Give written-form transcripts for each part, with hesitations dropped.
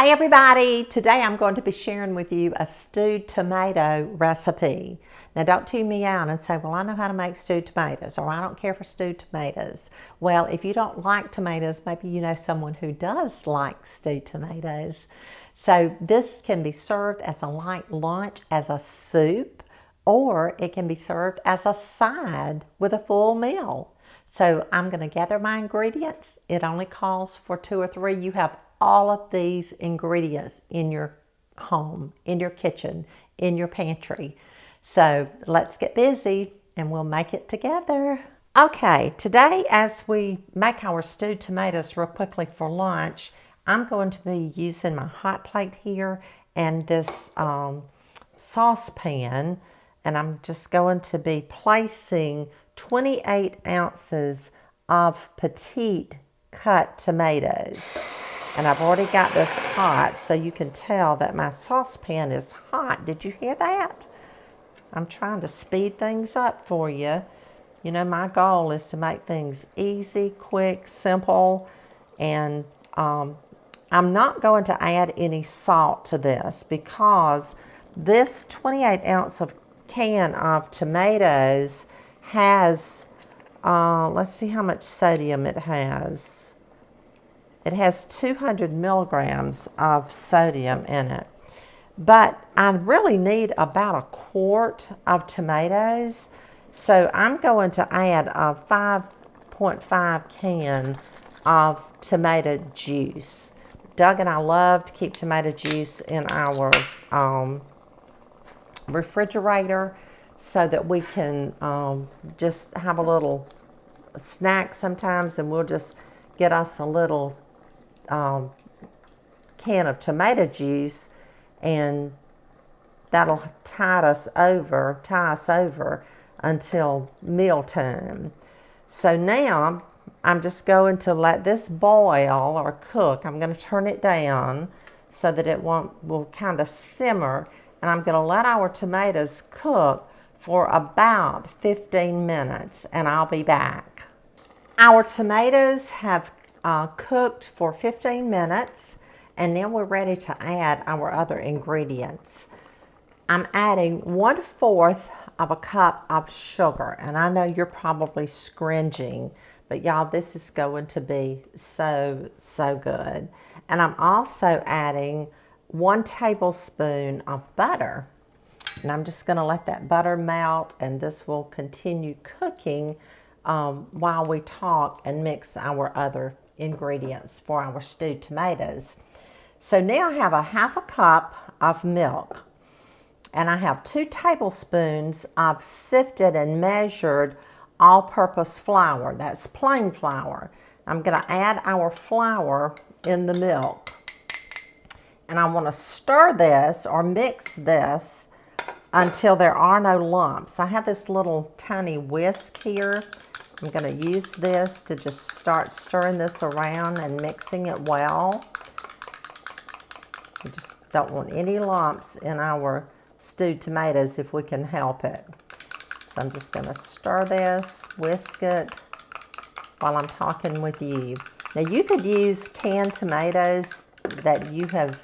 Hey everybody, today I'm going to be sharing with you a stewed tomato recipe. Now don't tune me out and say, well, I know how to make stewed tomatoes, or I don't care for stewed tomatoes. Well, if you don't like tomatoes, maybe you know someone who does like stewed tomatoes. So this can be served as a light lunch, as a soup, or it can be served as a side with a full meal. So I'm going to gather my ingredients. It only calls for 2 or 3. You have all of these ingredients in your home, in your kitchen, in your pantry. So let's get busy and we'll make it together. Okay, today as we make our stewed tomatoes real quickly for lunch, I'm going to be using my hot plate here and this saucepan, and I'm just going to be placing 28 ounces of petite cut tomatoes. And I've already got this hot, so you can tell that my saucepan is hot. Did you hear that? I'm trying to speed things up for you. You know, my goal is to make things easy, quick, simple, and I'm not going to add any salt to this because this 28 ounce of can of tomatoes has, let's see how much sodium it has. It has 200 milligrams of sodium in it. But I really need about a quart of tomatoes. So I'm going to add a 5.5 can of tomato juice. Doug and I love to keep tomato juice in our refrigerator so that we can just have a little snack sometimes, and we'll just get us a little can of tomato juice, and that'll tie us over until mealtime. So now I'm just going to let this boil or cook. I'm going to turn it down so that it will kind of simmer, and I'm going to let our tomatoes cook for about 15 minutes, and I'll be back. Our tomatoes have cooked for 15 minutes, and now we're ready to add our other ingredients. I'm adding 1/4 of a cup of sugar, and I know you're probably scringing, but y'all, this is going to be so good. And I'm also adding 1 tablespoon of butter, and I'm just going to let that butter melt, and this will continue cooking while we talk and mix our other ingredients for our stewed tomatoes. So now I have a 1/2 cup of milk, and I have 2 tablespoons of sifted and measured all-purpose flour. That's plain flour. I'm going to add our flour in the milk, and I want to stir this or mix this until there are no lumps. I have this little tiny whisk here. I'm going to use this to just start stirring this around and mixing it well. We just don't want any lumps in our stewed tomatoes if we can help it. So I'm just going to stir this, whisk it while I'm talking with you. Now you could use canned tomatoes that you have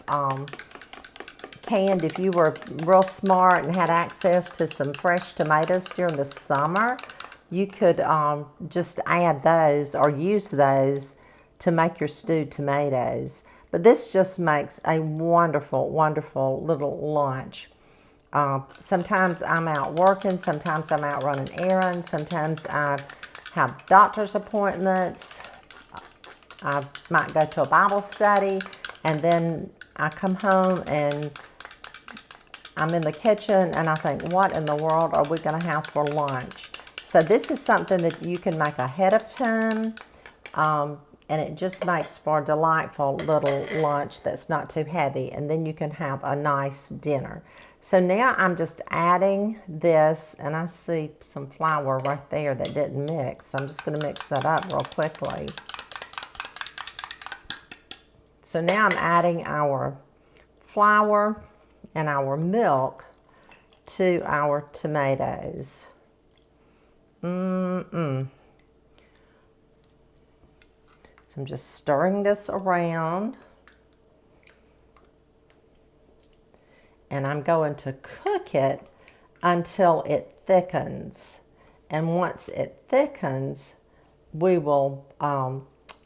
canned if you were real smart and had access to some fresh tomatoes during the summer. You could just add those or use those to make your stewed tomatoes. But this just makes a wonderful little lunch. Sometimes I'm out working, sometimes I'm out running errands, sometimes I have doctor's appointments. I might go to a Bible study, and then I come home and I'm in the kitchen and I think, what in the world are we going to have for lunch? So this is something that you can make ahead of time, and it just makes for a delightful little lunch that's not too heavy, and then you can have a nice dinner. So now I'm just adding this, and I see some flour right there that didn't mix. So I'm just going to mix that up real quickly. So now I'm adding our flour and our milk to our tomatoes. So I'm just stirring this around. and I'm going to cook it until it thickens. And once it thickens, we will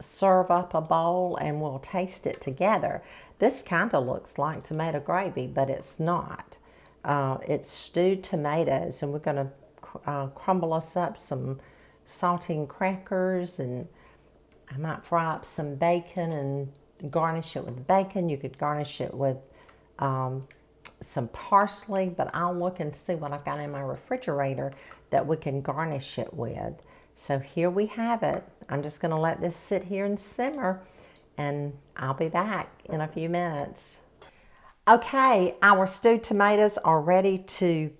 serve up a bowl and we'll taste it together. This kind of looks like tomato gravy, but it's not. It's stewed tomatoes, and we're going to crumble us up some saltine crackers, and I might fry up some bacon and garnish it with bacon. You could garnish it with some parsley, but I'll look and see what I've got in my refrigerator that we can garnish it with. So here we have it. I'm just going to let this sit here and simmer, and I'll be back in a few minutes. Okay, our stewed tomatoes are ready to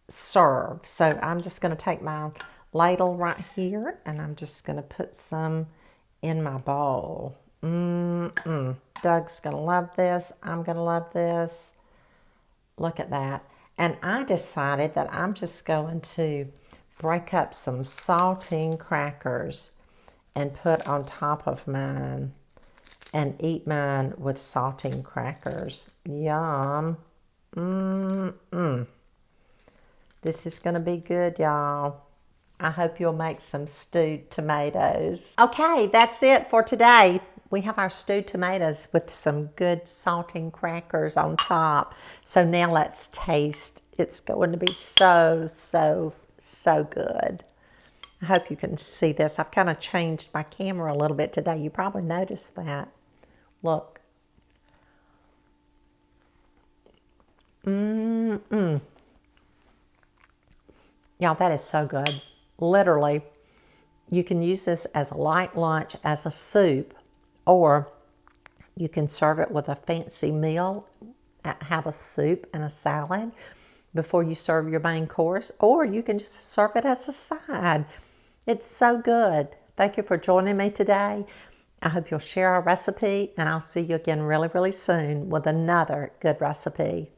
serve. So I'm just going to take my ladle right here, and I'm just going to put some in my bowl. Doug's going to love this. I'm going to love this. Look at that. And I decided that I'm just going to break up some saltine crackers and put on top of mine and eat mine with saltine crackers. Yum. This is going to be good, y'all. I hope you'll make some stewed tomatoes. Okay, that's it for today. We have our stewed tomatoes with some good saltine crackers on top. So now let's taste. It's going to be so good. I hope you can see this. I've kind of changed my camera a little bit today. You probably noticed that. Look. Y'all, that is so good. Literally, you can use this as a light lunch, as a soup, or you can serve it with a fancy meal, have a soup and a salad before you serve your main course, or you can just serve it as a side. It's so good. Thank you for joining me today. I hope you'll share our recipe, and I'll see you again really soon with another good recipe.